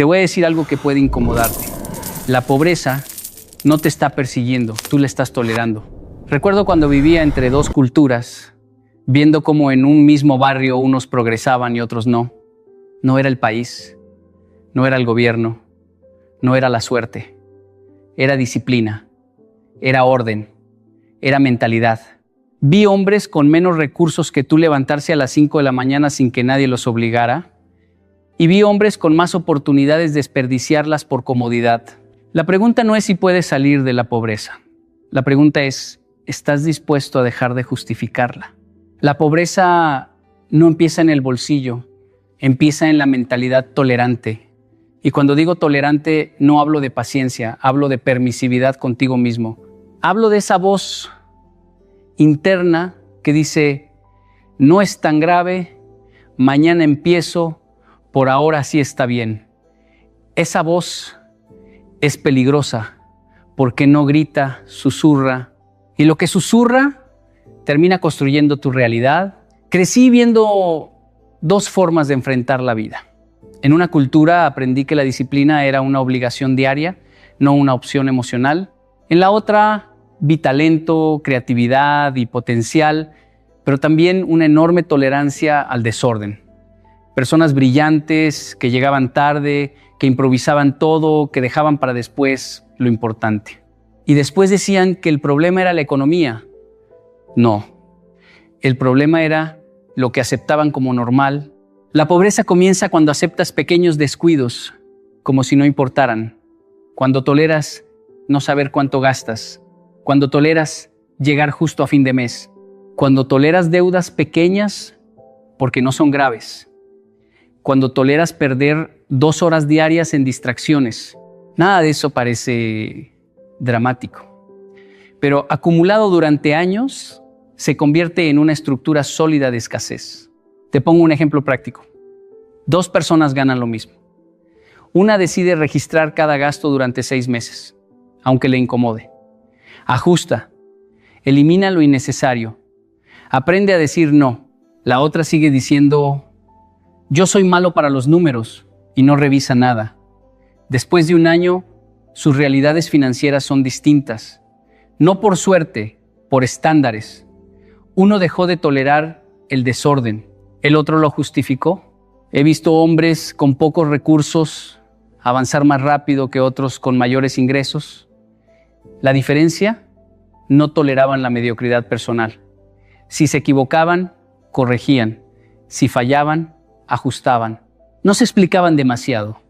Te voy a decir algo que puede incomodarte. La pobreza no te está persiguiendo, tú la estás tolerando. Recuerdo cuando vivía entre dos culturas, viendo cómo en un mismo barrio unos progresaban y otros no. No era el país, no era el gobierno, no era la suerte. Era disciplina, era orden, era mentalidad. Vi hombres con menos recursos que tú levantarse a las 5 de la mañana sin que nadie los obligara. Y vi hombres con más oportunidades desperdiciarlas por comodidad. La pregunta no es si puedes salir de la pobreza. La pregunta es, ¿estás dispuesto a dejar de justificarla? La pobreza no empieza en el bolsillo, empieza en la mentalidad tolerante. Y cuando digo tolerante, no hablo de paciencia, hablo de permisividad contigo mismo. Hablo de esa voz interna que dice, no es tan grave, mañana empiezo, por ahora sí está bien. Esa voz es peligrosa porque no grita, susurra. Y lo que susurra termina construyendo tu realidad. Crecí viendo dos formas de enfrentar la vida. En una cultura aprendí que la disciplina era una obligación diaria, no una opción emocional. En la otra vi talento, creatividad y potencial, pero también una enorme tolerancia al desorden. Personas brillantes que llegaban tarde, que improvisaban todo, que dejaban para después lo importante. Y después decían que el problema era la economía. No, el problema era lo que aceptaban como normal. La pobreza comienza cuando aceptas pequeños descuidos, como si no importaran. Cuando toleras no saber cuánto gastas. Cuando toleras llegar justo a fin de mes. Cuando toleras deudas pequeñas porque no son graves. Cuando toleras perder 2 horas diarias en distracciones. Nada de eso parece dramático. Pero acumulado durante años, se convierte en una estructura sólida de escasez. Te pongo un ejemplo práctico. 2 personas ganan lo mismo. Una decide registrar cada gasto durante 6 meses, aunque le incomode. Ajusta, elimina lo innecesario, aprende a decir no. La otra sigue diciendo, yo soy malo para los números, y no revisa nada. Después de un año, sus realidades financieras son distintas. No por suerte, por estándares. Uno dejó de tolerar el desorden, el otro lo justificó. He visto hombres con pocos recursos avanzar más rápido que otros con mayores ingresos. La diferencia, no toleraban la mediocridad personal. Si se equivocaban, corregían. Si fallaban, ajustaban. No se explicaban demasiado.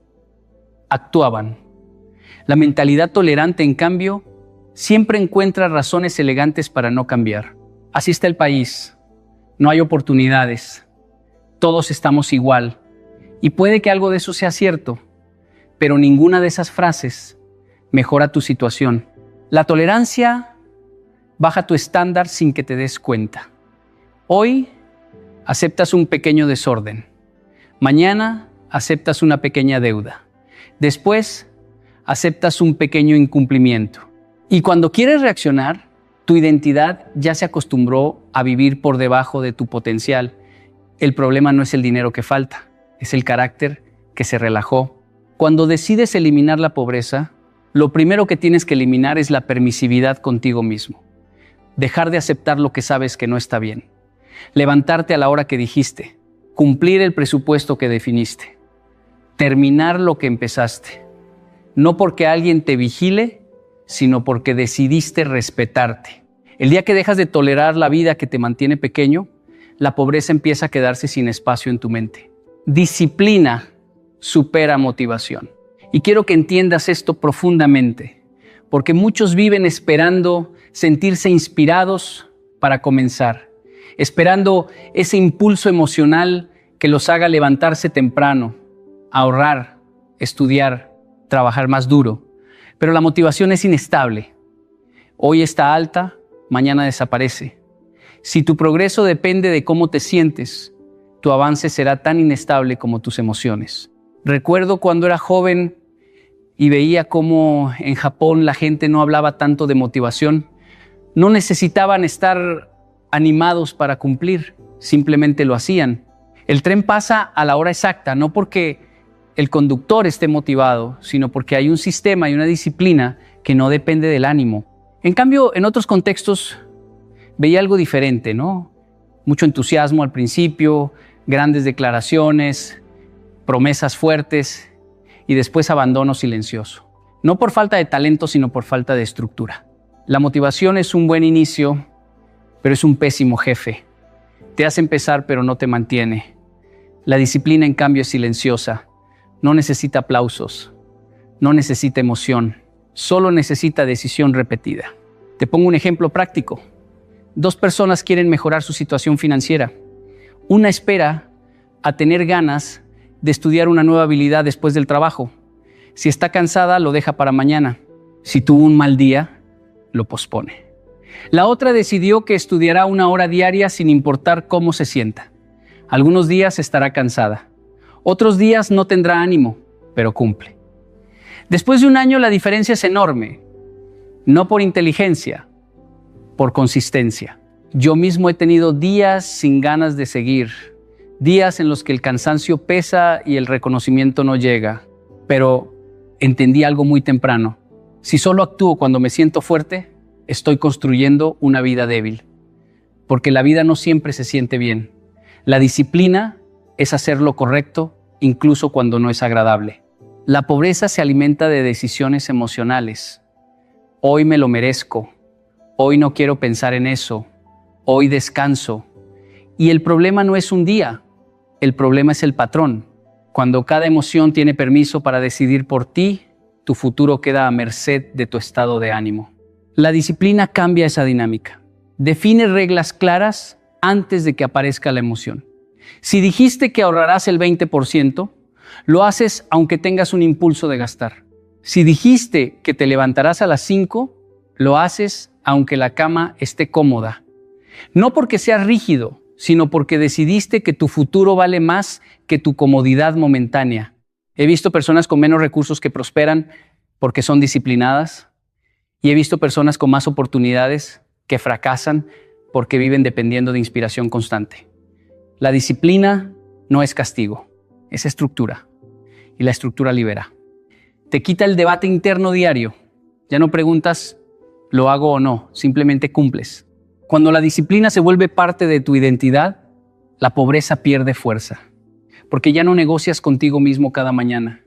Actuaban. La mentalidad tolerante, en cambio, siempre encuentra razones elegantes para no cambiar. Así está el país. No hay oportunidades. Todos estamos igual. Y puede que algo de eso sea cierto, pero ninguna de esas frases mejora tu situación. La tolerancia baja tu estándar sin que te des cuenta. Hoy aceptas un pequeño desorden. Mañana aceptas una pequeña deuda. Después aceptas un pequeño incumplimiento. Y cuando quieres reaccionar, tu identidad ya se acostumbró a vivir por debajo de tu potencial. El problema no es el dinero que falta, es el carácter que se relajó. Cuando decides eliminar la pobreza, lo primero que tienes que eliminar es la permisividad contigo mismo. Dejar de aceptar lo que sabes que no está bien. Levantarte a la hora que dijiste. Cumplir el presupuesto que definiste. Terminar lo que empezaste. No porque alguien te vigile, sino porque decidiste respetarte. El día que dejas de tolerar la vida que te mantiene pequeño, la pobreza empieza a quedarse sin espacio en tu mente. Disciplina supera motivación. Y quiero que entiendas esto profundamente, porque muchos viven esperando sentirse inspirados para comenzar, esperando ese impulso emocional que los haga levantarse temprano, ahorrar, estudiar, trabajar más duro. Pero la motivación es inestable. Hoy está alta, mañana desaparece. Si tu progreso depende de cómo te sientes, tu avance será tan inestable como tus emociones. Recuerdo cuando era joven y veía cómo en Japón la gente no hablaba tanto de motivación. No necesitaban estar animados para cumplir, simplemente lo hacían. El tren pasa a la hora exacta, no porque el conductor esté motivado, sino porque hay un sistema y una disciplina que no depende del ánimo. En cambio, en otros contextos veía algo diferente, ¿no? Mucho entusiasmo al principio, grandes declaraciones, promesas fuertes y después abandono silencioso. No por falta de talento, sino por falta de estructura. La motivación es un buen inicio, pero es un pésimo jefe. Te hace empezar, pero no te mantiene. La disciplina, en cambio, es silenciosa. No necesita aplausos, no necesita emoción, solo necesita decisión repetida. Te pongo un ejemplo práctico. 2 personas quieren mejorar su situación financiera. Una espera a tener ganas de estudiar una nueva habilidad después del trabajo. Si está cansada, lo deja para mañana. Si tuvo un mal día, lo pospone. La otra decidió que estudiará 1 hora diaria sin importar cómo se sienta. Algunos días estará cansada. Otros días no tendrá ánimo, pero cumple. Después de 1 año la diferencia es enorme. No por inteligencia, por consistencia. Yo mismo he tenido días sin ganas de seguir. Días en los que el cansancio pesa y el reconocimiento no llega. Pero entendí algo muy temprano. Si solo actúo cuando me siento fuerte, estoy construyendo una vida débil. Porque la vida no siempre se siente bien. La disciplina es hacer lo correcto, incluso cuando no es agradable. La pobreza se alimenta de decisiones emocionales. Hoy me lo merezco. Hoy no quiero pensar en eso. Hoy descanso. Y el problema no es un día. El problema es el patrón. Cuando cada emoción tiene permiso para decidir por ti, tu futuro queda a merced de tu estado de ánimo. La disciplina cambia esa dinámica. Define reglas claras antes de que aparezca la emoción. Si dijiste que ahorrarás el 20%, lo haces aunque tengas un impulso de gastar. Si dijiste que te levantarás a las 5, lo haces aunque la cama esté cómoda. No porque seas rígido, sino porque decidiste que tu futuro vale más que tu comodidad momentánea. He visto personas con menos recursos que prosperan porque son disciplinadas, y he visto personas con más oportunidades que fracasan porque viven dependiendo de inspiración constante. La disciplina no es castigo, es estructura, y la estructura libera. Te quita el debate interno diario. Ya no preguntas, ¿lo hago o no? Simplemente cumples. Cuando la disciplina se vuelve parte de tu identidad, la pobreza pierde fuerza, porque ya no negocias contigo mismo cada mañana.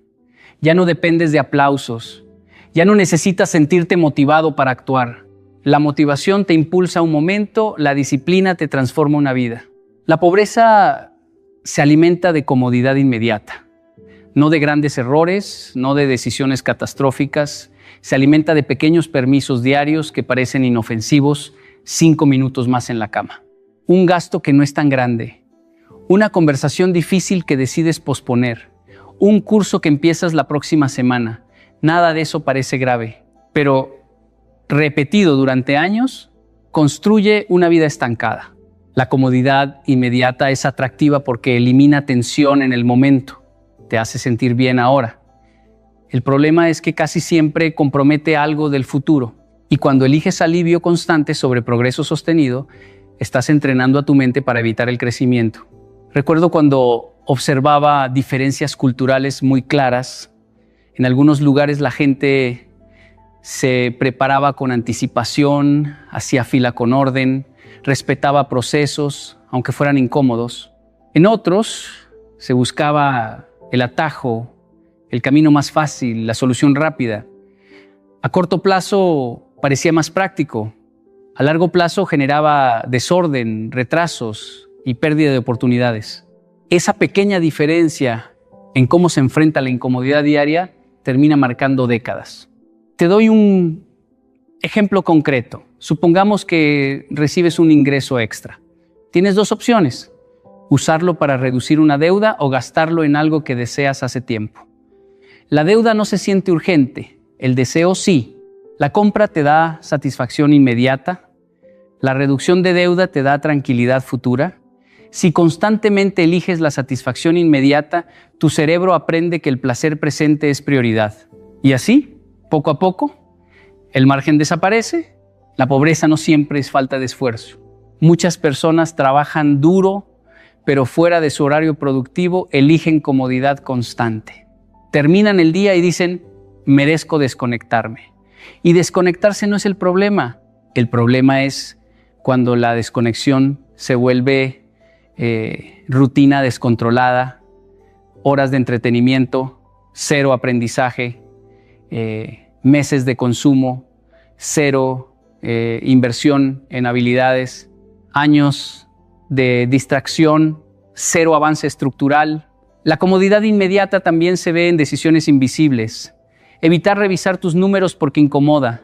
Ya no dependes de aplausos. Ya no necesitas sentirte motivado para actuar. La motivación te impulsa un momento, la disciplina te transforma una vida. La pobreza se alimenta de comodidad inmediata, no de grandes errores, no de decisiones catastróficas. Se alimenta de pequeños permisos diarios que parecen inofensivos, 5 minutos más en la cama. Un gasto que no es tan grande, una conversación difícil que decides posponer, un curso que empiezas la próxima semana. Nada de eso parece grave, pero repetido durante años, construye una vida estancada. La comodidad inmediata es atractiva porque elimina tensión en el momento, te hace sentir bien ahora. El problema es que casi siempre compromete algo del futuro, y cuando eliges alivio constante sobre progreso sostenido, estás entrenando a tu mente para evitar el crecimiento. Recuerdo cuando observaba diferencias culturales muy claras. En algunos lugares la gente se preparaba con anticipación, hacía fila con orden, respetaba procesos, aunque fueran incómodos. En otros se buscaba el atajo, el camino más fácil, la solución rápida. A corto plazo parecía más práctico. A largo plazo generaba desorden, retrasos y pérdida de oportunidades. Esa pequeña diferencia en cómo se enfrenta la incomodidad diaria termina marcando décadas. Te doy un ejemplo concreto. Supongamos que recibes un ingreso extra. Tienes 2 opciones: usarlo para reducir una deuda o gastarlo en algo que deseas hace tiempo. La deuda no se siente urgente, el deseo sí. La compra te da satisfacción inmediata, la reducción de deuda te da tranquilidad futura. Si constantemente eliges la satisfacción inmediata, tu cerebro aprende que el placer presente es prioridad. Y así, poco a poco, el margen desaparece. La pobreza no siempre es falta de esfuerzo. Muchas personas trabajan duro, pero fuera de su horario productivo eligen comodidad constante. Terminan el día y dicen, merezco desconectarme. Y desconectarse no es el problema. El problema es cuando la desconexión se vuelve rutina descontrolada, horas de entretenimiento, cero aprendizaje, meses de consumo, cero inversión en habilidades, años de distracción, cero avance estructural. La comodidad inmediata también se ve en decisiones invisibles. Evitar revisar tus números porque incomoda.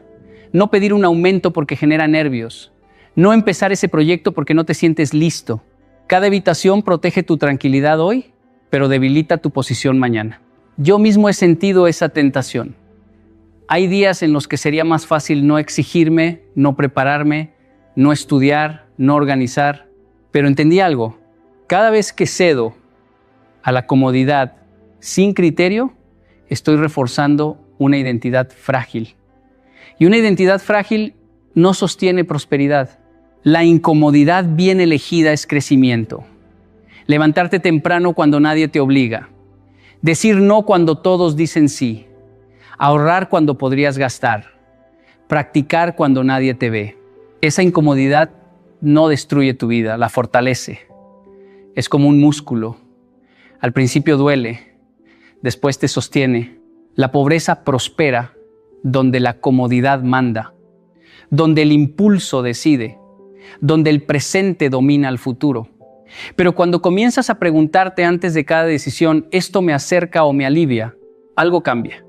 No pedir un aumento porque genera nervios. No empezar ese proyecto porque no te sientes listo. Cada evitación protege tu tranquilidad hoy, pero debilita tu posición mañana. Yo mismo he sentido esa tentación. Hay días en los que sería más fácil no exigirme, no prepararme, no estudiar, no organizar. Pero entendí algo. Cada vez que cedo a la comodidad sin criterio, estoy reforzando una identidad frágil. Y una identidad frágil no sostiene prosperidad. La incomodidad bien elegida es crecimiento. Levantarte temprano cuando nadie te obliga. Decir no cuando todos dicen sí. Ahorrar cuando podrías gastar. Practicar cuando nadie te ve. Esa incomodidad no destruye tu vida, la fortalece. Es como un músculo. Al principio duele, después te sostiene. La pobreza prospera donde la comodidad manda, donde el impulso decide, donde el presente domina al futuro. Pero cuando comienzas a preguntarte antes de cada decisión, ¿esto me acerca o me alivia?, algo cambia.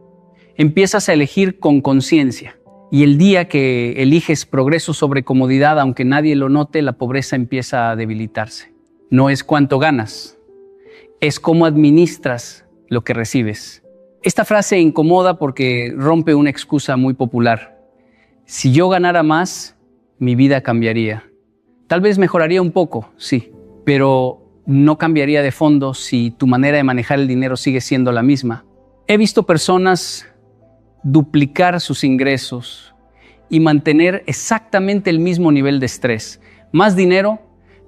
Empiezas a elegir con conciencia. Y el día que eliges progreso sobre comodidad, aunque nadie lo note, la pobreza empieza a debilitarse. No es cuánto ganas, es cómo administras lo que recibes. Esta frase incomoda porque rompe una excusa muy popular. Si yo ganara más, mi vida cambiaría. Tal vez mejoraría un poco, sí, pero no cambiaría de fondo si tu manera de manejar el dinero sigue siendo la misma. He visto personas duplicar sus ingresos y mantener exactamente el mismo nivel de estrés. Más dinero,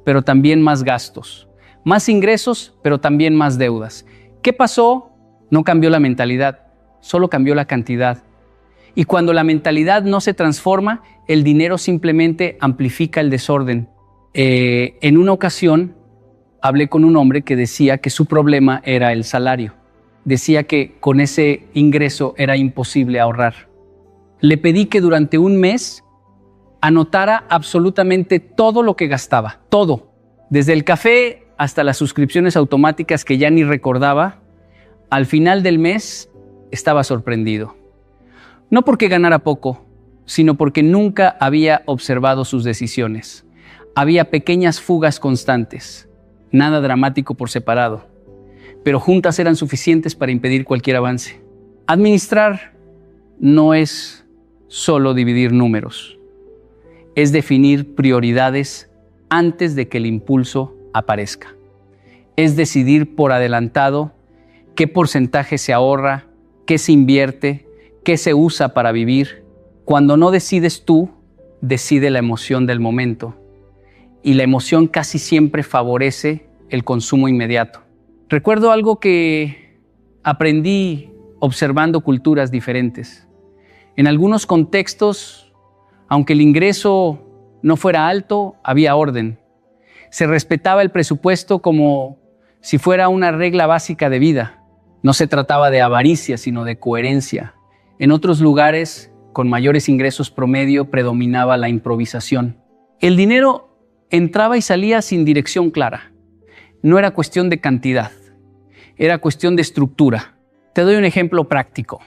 pero también más gastos. Más ingresos, pero también más deudas. ¿Qué pasó? No cambió la mentalidad, solo cambió la cantidad. Y cuando la mentalidad no se transforma, el dinero simplemente amplifica el desorden. En una ocasión hablé con un hombre que decía que su problema era el salario. Decía que con ese ingreso era imposible ahorrar. Le pedí que durante un mes anotara absolutamente todo lo que gastaba, todo. Desde el café hasta las suscripciones automáticas que ya ni recordaba. Al final del mes estaba sorprendido. No porque ganara poco, sino porque nunca había observado sus decisiones. Había pequeñas fugas constantes, nada dramático por separado, pero juntas eran suficientes para impedir cualquier avance. Administrar no es solo dividir números, es definir prioridades antes de que el impulso aparezca. Es decidir por adelantado qué porcentaje se ahorra, qué se invierte, qué se usa para vivir. Cuando no decides tú, decide la emoción del momento. Y la emoción casi siempre favorece el consumo inmediato. Recuerdo algo que aprendí observando culturas diferentes. En algunos contextos, aunque el ingreso no fuera alto, había orden. Se respetaba el presupuesto como si fuera una regla básica de vida. No se trataba de avaricia, sino de coherencia. En otros lugares, con mayores ingresos promedio, predominaba la improvisación. El dinero entraba y salía sin dirección clara. No era cuestión de cantidad, era cuestión de estructura. Te doy un ejemplo práctico.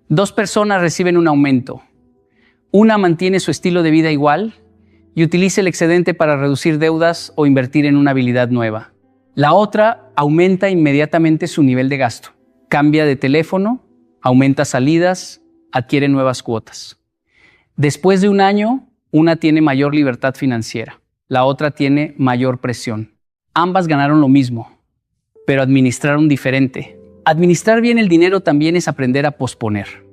2 personas reciben un aumento. Una mantiene su estilo de vida igual y utiliza el excedente para reducir deudas o invertir en una habilidad nueva. La otra aumenta inmediatamente su nivel de gasto. Cambia de teléfono, aumenta salidas, adquiere nuevas cuotas. Después de un año, una tiene mayor libertad financiera, la otra tiene mayor presión. Ambas ganaron lo mismo, pero administraron diferente. Administrar bien el dinero también es aprender a posponer.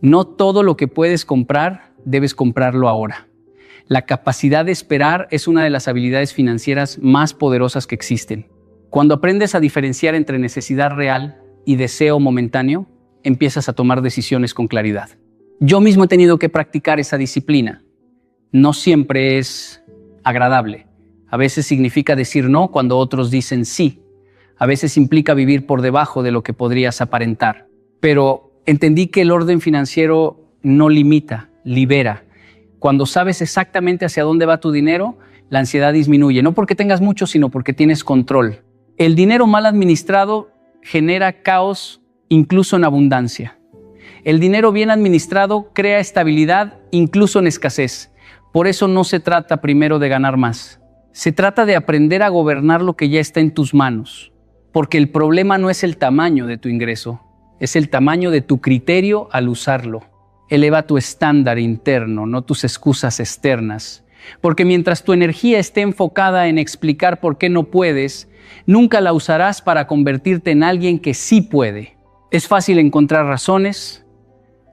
No todo lo que puedes comprar, debes comprarlo ahora. La capacidad de esperar es una de las habilidades financieras más poderosas que existen. Cuando aprendes a diferenciar entre necesidad real y deseo momentáneo, empiezas a tomar decisiones con claridad. Yo mismo he tenido que practicar esa disciplina. No siempre es agradable. A veces significa decir no cuando otros dicen sí. A veces implica vivir por debajo de lo que podrías aparentar. Pero entendí que el orden financiero no limita, libera. Cuando sabes exactamente hacia dónde va tu dinero, la ansiedad disminuye. No porque tengas mucho, sino porque tienes control. El dinero mal administrado genera caos incluso en abundancia. El dinero bien administrado crea estabilidad incluso en escasez. Por eso no se trata primero de ganar más. Se trata de aprender a gobernar lo que ya está en tus manos. Porque el problema no es el tamaño de tu ingreso, es el tamaño de tu criterio al usarlo. Eleva tu estándar interno, no tus excusas externas. Porque mientras tu energía esté enfocada en explicar por qué no puedes, nunca la usarás para convertirte en alguien que sí puede. Es fácil encontrar razones.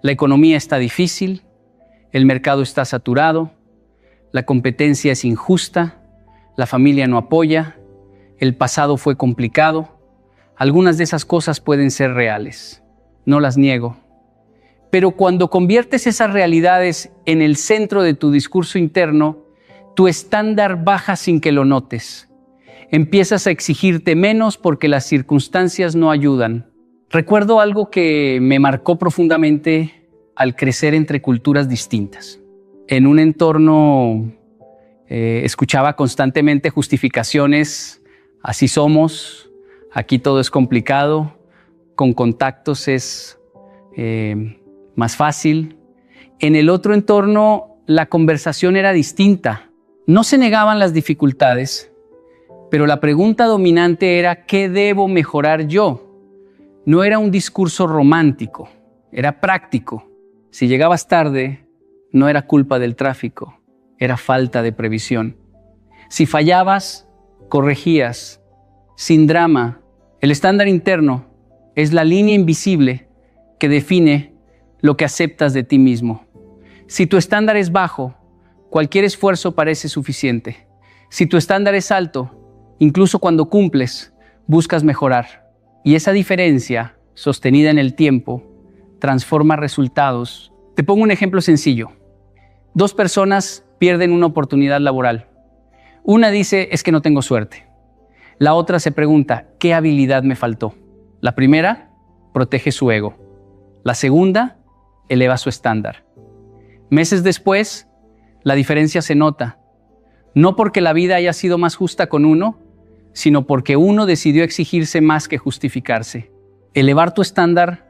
La economía está difícil, el mercado está saturado, la competencia es injusta, la familia no apoya, el pasado fue complicado. Algunas de esas cosas pueden ser reales, no las niego. Pero cuando conviertes esas realidades en el centro de tu discurso interno, tu estándar baja sin que lo notes. Empiezas a exigirte menos porque las circunstancias no ayudan. Recuerdo algo que me marcó profundamente al crecer entre culturas distintas. En un entorno escuchaba constantemente justificaciones, así somos, aquí todo es complicado, con contactos es más fácil. En el otro entorno la conversación era distinta. No se negaban las dificultades, pero la pregunta dominante era ¿qué debo mejorar yo? No era un discurso romántico, era práctico. Si llegabas tarde, no era culpa del tráfico, era falta de previsión. Si fallabas, corregías, sin drama. El estándar interno es la línea invisible que define lo que aceptas de ti mismo. Si tu estándar es bajo, cualquier esfuerzo parece suficiente. Si tu estándar es alto, incluso cuando cumples, buscas mejorar. Y esa diferencia, sostenida en el tiempo, transforma resultados. Te pongo un ejemplo sencillo. 2 personas pierden una oportunidad laboral. Una dice, es que no tengo suerte. La otra se pregunta, ¿qué habilidad me faltó? La primera, protege su ego. La segunda, eleva su estándar. Meses después, la diferencia se nota. No porque la vida haya sido más justa con uno, sino porque uno decidió exigirse más que justificarse. Elevar tu estándar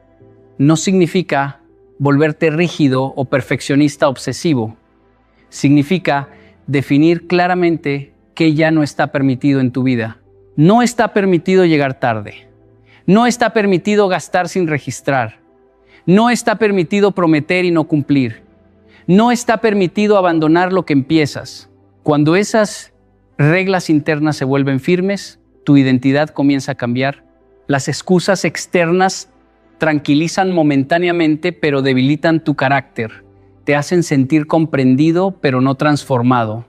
no significa volverte rígido o perfeccionista obsesivo. Significa definir claramente qué ya no está permitido en tu vida. No está permitido llegar tarde. No está permitido gastar sin registrar. No está permitido prometer y no cumplir. No está permitido abandonar lo que empiezas. Cuando esas reglas internas se vuelven firmes, tu identidad comienza a cambiar. Las excusas externas tranquilizan momentáneamente, pero debilitan tu carácter. Te hacen sentir comprendido, pero no transformado.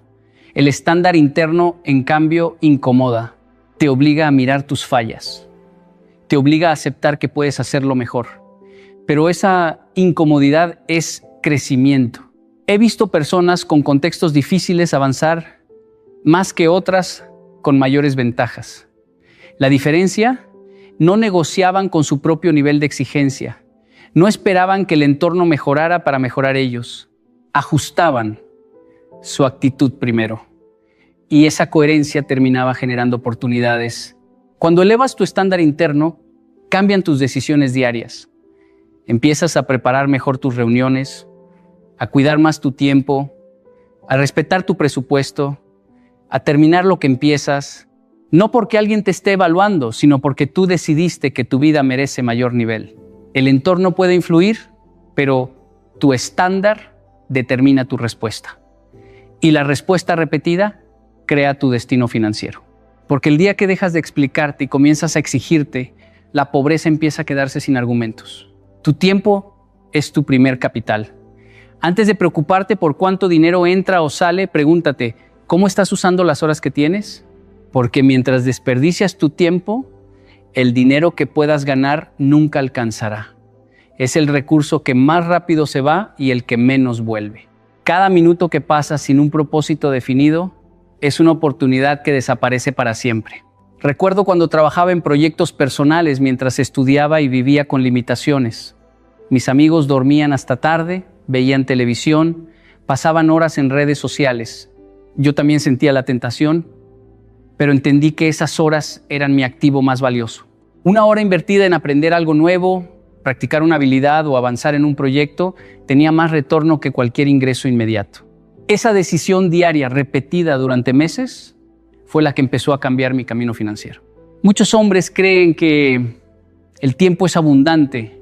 El estándar interno, en cambio, incomoda. Te obliga a mirar tus fallas. Te obliga a aceptar que puedes hacerlo mejor. Pero esa incomodidad es crecimiento. He visto personas con contextos difíciles avanzar más que otras con mayores ventajas. La diferencia, no negociaban con su propio nivel de exigencia. No esperaban que el entorno mejorara para mejorar ellos. Ajustaban su actitud primero. Y esa coherencia terminaba generando oportunidades. Cuando elevas tu estándar interno, cambian tus decisiones diarias. Empiezas a preparar mejor tus reuniones, a cuidar más tu tiempo, a respetar tu presupuesto, a terminar lo que empiezas, no porque alguien te esté evaluando, sino porque tú decidiste que tu vida merece mayor nivel. El entorno puede influir, pero tu estándar determina tu respuesta. Y la respuesta repetida crea tu destino financiero. Porque el día que dejas de explicarte y comienzas a exigirte, la pobreza empieza a quedarse sin argumentos. Tu tiempo es tu primer capital. Antes de preocuparte por cuánto dinero entra o sale, pregúntate, ¿cómo estás usando las horas que tienes? Porque mientras desperdicias tu tiempo, el dinero que puedas ganar nunca alcanzará. Es el recurso que más rápido se va y el que menos vuelve. Cada minuto que pasa sin un propósito definido es una oportunidad que desaparece para siempre. Recuerdo cuando trabajaba en proyectos personales mientras estudiaba y vivía con limitaciones. Mis amigos dormían hasta tarde, veían televisión, pasaban horas en redes sociales. Yo también sentía la tentación, pero entendí que esas horas eran mi activo más valioso. Una hora invertida en aprender algo nuevo, practicar una habilidad o avanzar en un proyecto tenía más retorno que cualquier ingreso inmediato. Esa decisión diaria repetida durante meses fue la que empezó a cambiar mi camino financiero. Muchos hombres creen que el tiempo es abundante,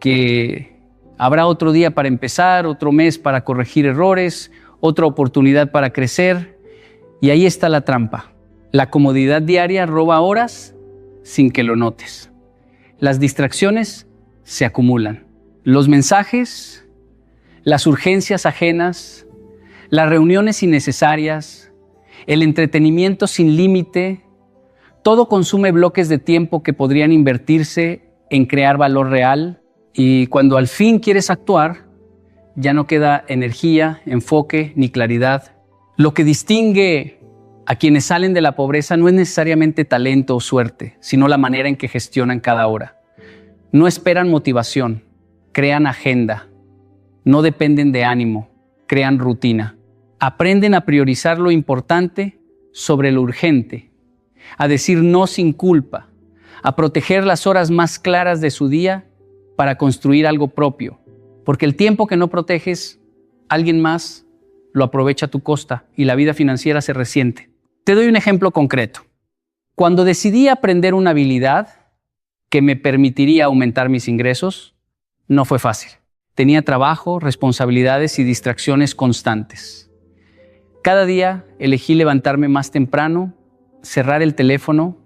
que habrá otro día para empezar, otro mes para corregir errores, otra oportunidad para crecer, y ahí está la trampa. La comodidad diaria roba horas sin que lo notes. Las distracciones se acumulan. Los mensajes, las urgencias ajenas, las reuniones innecesarias, el entretenimiento sin límite, todo consume bloques de tiempo que podrían invertirse en crear valor real, y cuando al fin quieres actuar, ya no queda energía, enfoque ni claridad. Lo que distingue a quienes salen de la pobreza no es necesariamente talento o suerte, sino la manera en que gestionan cada hora. No esperan motivación, crean agenda. No dependen de ánimo, crean rutina. Aprenden a priorizar lo importante sobre lo urgente, a decir no sin culpa, a proteger las horas más claras de su día para construir algo propio. Porque el tiempo que no proteges, alguien más lo aprovecha a tu costa y la vida financiera se resiente. Te doy un ejemplo concreto. Cuando decidí aprender una habilidad que me permitiría aumentar mis ingresos, no fue fácil. Tenía trabajo, responsabilidades y distracciones constantes. Cada día elegí levantarme más temprano, cerrar el teléfono,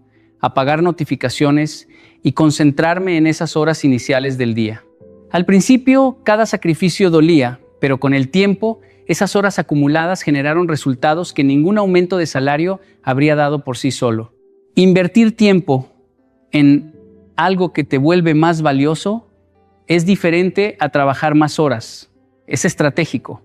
apagar notificaciones y concentrarme en esas horas iniciales del día. Al principio, cada sacrificio dolía, pero con el tiempo, esas horas acumuladas generaron resultados que ningún aumento de salario habría dado por sí solo. Invertir tiempo en algo que te vuelve más valioso es diferente a trabajar más horas. Es estratégico.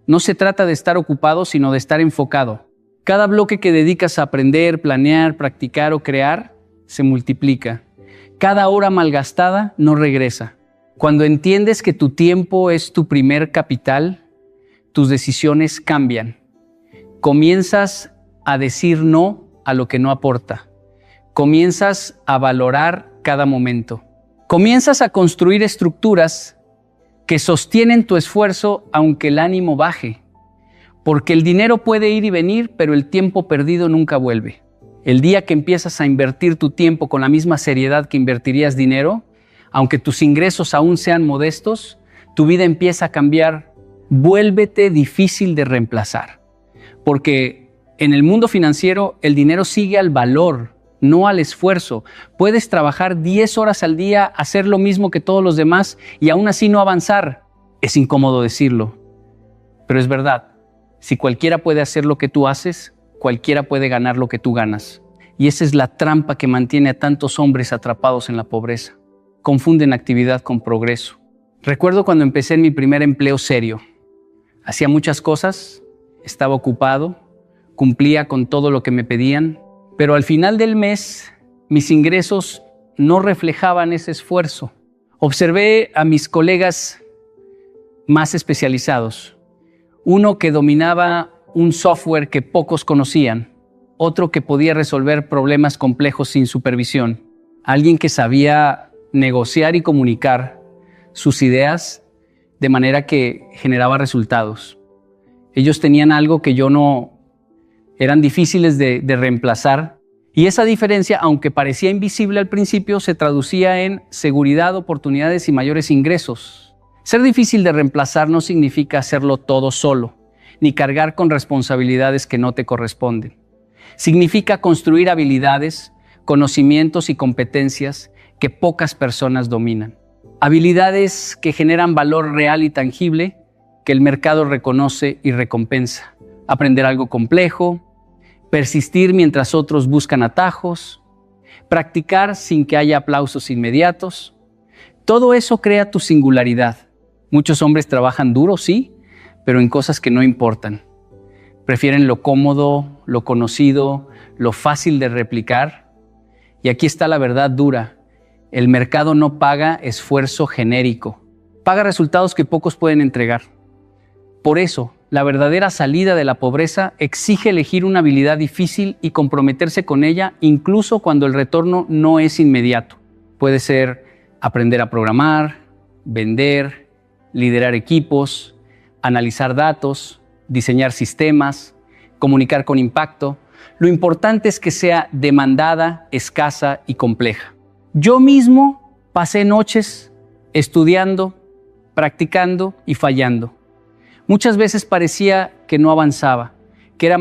No se trata de estar ocupado, sino de estar enfocado. Cada bloque que dedicas a aprender, planear, practicar o crear se multiplica. Cada hora malgastada no regresa. Cuando entiendes que tu tiempo es tu primer capital, tus decisiones cambian. Comienzas a decir no a lo que no aporta. Comienzas a valorar cada momento. Comienzas a construir estructuras que sostienen tu esfuerzo aunque el ánimo baje. Porque el dinero puede ir y venir, pero el tiempo perdido nunca vuelve. El día que empiezas a invertir tu tiempo con la misma seriedad que invertirías dinero, aunque tus ingresos aún sean modestos, tu vida empieza a cambiar. Vuélvete difícil de reemplazar. Porque en el mundo financiero el dinero sigue al valor, no al esfuerzo. Puedes trabajar 10 horas al día, hacer lo mismo que todos los demás y aún así no avanzar. Es incómodo decirlo, pero es verdad. Si cualquiera puede hacer lo que tú haces, cualquiera puede ganar lo que tú ganas. Y esa es la trampa que mantiene a tantos hombres atrapados en la pobreza. Confunden actividad con progreso. Recuerdo cuando empecé en mi primer empleo serio. Hacía muchas cosas, estaba ocupado, cumplía con todo lo que me pedían, pero al final del mes mis ingresos no reflejaban ese esfuerzo. Observé a mis colegas más especializados. Uno que dominaba un software que pocos conocían, otro que podía resolver problemas complejos sin supervisión, alguien que sabía negociar y comunicar sus ideas de manera que generaba resultados. Ellos tenían algo que yo no, eran difíciles de reemplazar, y esa diferencia, aunque parecía invisible al principio, se traducía en seguridad, oportunidades y mayores ingresos. Ser difícil de reemplazar no significa hacerlo todo solo, ni cargar con responsabilidades que no te corresponden. Significa construir habilidades, conocimientos y competencias que pocas personas dominan. Habilidades que generan valor real y tangible que el mercado reconoce y recompensa. Aprender algo complejo, persistir mientras otros buscan atajos, practicar sin que haya aplausos inmediatos. Todo eso crea tu singularidad. Muchos hombres trabajan duro, sí, pero en cosas que no importan. Prefieren lo cómodo, lo conocido, lo fácil de replicar. Y aquí está la verdad dura. El mercado no paga esfuerzo genérico. Paga resultados que pocos pueden entregar. Por eso, la verdadera salida de la pobreza exige elegir una habilidad difícil y comprometerse con ella incluso cuando el retorno no es inmediato. Puede ser aprender a programar, vender, liderar equipos, analizar datos, diseñar sistemas, comunicar con impacto. Lo importante es que sea demandada, escasa y compleja. Yo mismo pasé noches estudiando, practicando y fallando. Muchas veces parecía que no avanzaba, que era